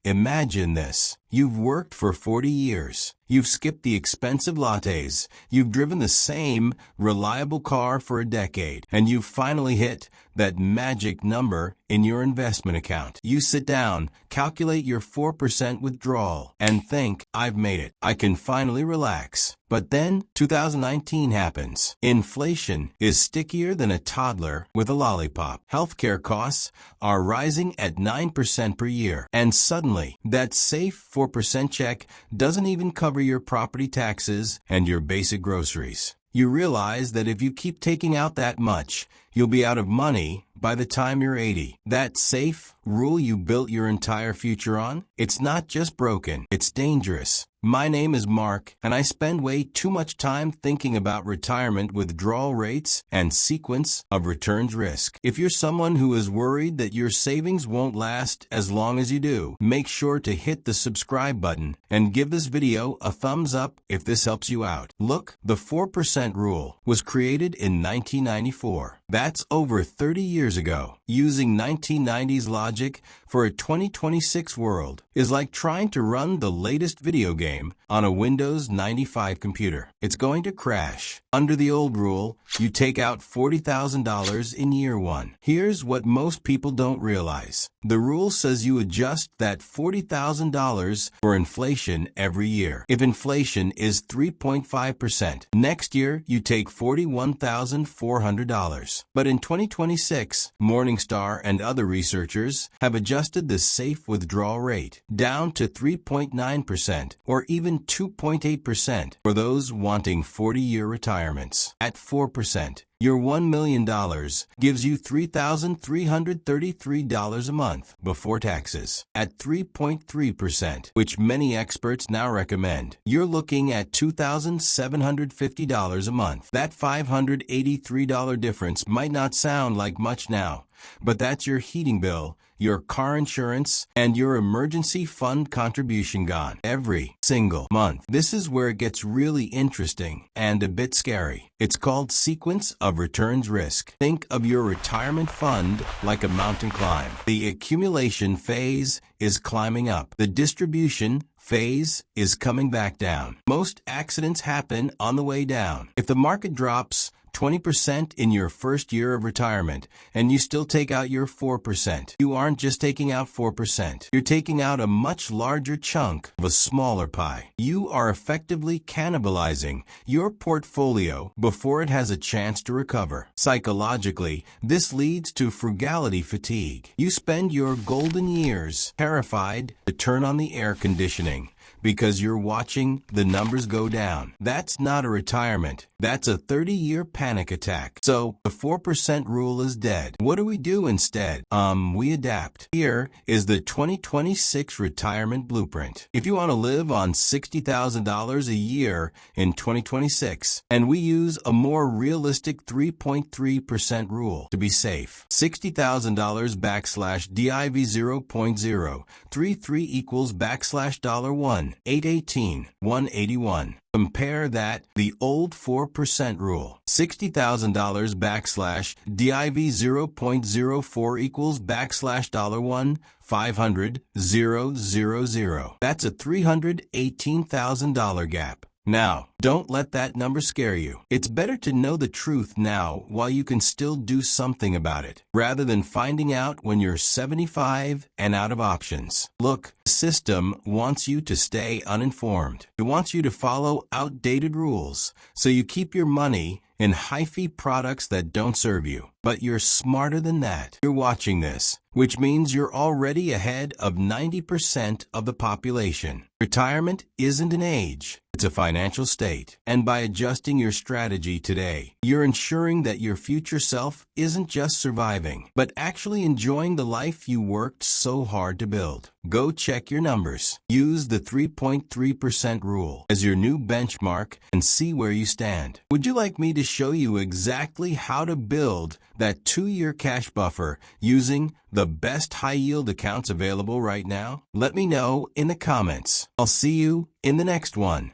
Imagine this. You've worked for 40 years. You've skipped the expensive lattes. You've driven the same reliable car for a decade. And you've finally hit that magic number in your investment account. You sit down, calculate your 4% withdrawal, and think, I've made it. I can finally relax. But then 2019 happens. Inflation is stickier than a toddler with a lollipop. Healthcare costs are rising at 9% per year. And suddenly, that safe 4% check doesn't even cover your property taxes and your basic groceries. You realize that if you keep taking out that much, you'll be out of money by the time you're 80. That safe rule you built your entire future on, it's not just broken, it's dangerous. My name is Mark, and I spend way too much time thinking about retirement withdrawal rates and sequence of returns risk. If you're someone who is worried that your savings won't last as long as you do, make sure to hit the subscribe button and give this video a thumbs up if this helps you out. Look, the 4% rule was created in 1994. That's over 30 years ago. Using 1990s logic for a 2026 world is like trying to run the latest video game on a Windows 95 computer. It's going to crash. Under the old rule, you take out $40,000 in year one. Here's what most people don't realize. The rule says you adjust that $40,000 for inflation every year. If inflation is 3.5%, next year you take $41,400. But in 2026, Morningstar and other researchers have adjusted the safe withdrawal rate down to 3.9% or even 2.8% for those wanting 40-year retirements. At 4%, your $1 million gives you $3,333 a month before taxes. At 3.3%, which many experts now recommend, you're looking at $2,750 a month. That $583 difference might not sound like much now, but that's your heating bill, your car insurance, and your emergency fund contribution gone every single month. This is where it gets really interesting and a bit scary. It's called sequence of returns risk. Think of your retirement fund like a mountain climb. The accumulation phase is climbing up. The distribution phase is coming back down. Most accidents happen on the way down. If the market drops 20% in your first year of retirement, and you still take out your 4%. You aren't just taking out 4%. You're taking out a much larger chunk of a smaller pie. You are effectively cannibalizing your portfolio before it has a chance to recover. Psychologically, this leads to frugality fatigue. You spend your golden years terrified to turn on the air conditioning because you're watching the numbers go down. That's not a retirement. That's a 30-year panic attack. So the 4% rule is dead. What do we do instead? We adapt. Here is the 2026 retirement blueprint. If you want to live on $60,000 a year in 2026, and we use a more realistic 3.3% rule to be safe, $60,000 / div 0.033 equals $1 818 181. Compare that the old 4% rule. $60,000 / div 0.04 equals $1 500 000. That's a $318,000 gap. Now, don't let that number scare you. It's better to know the truth now while you can still do something about it, rather than finding out when you're 75 and out of options. Look, the system wants you to stay uninformed. It wants you to follow outdated rules, so you keep your money in high-fee products that don't serve you. But you're smarter than that. You're watching this, which means you're already ahead of 90% of the population. Retirement isn't an age, it's a financial state. And by adjusting your strategy today, you're ensuring that your future self isn't just surviving, but actually enjoying the life you worked so hard to build. Go check your numbers. Use the 3.3% rule as your new benchmark and see where you stand. Would you like me to show you exactly how to build that 2-year cash buffer using the best high-yield accounts available right now? Let me know in the comments. I'll see you in the next one.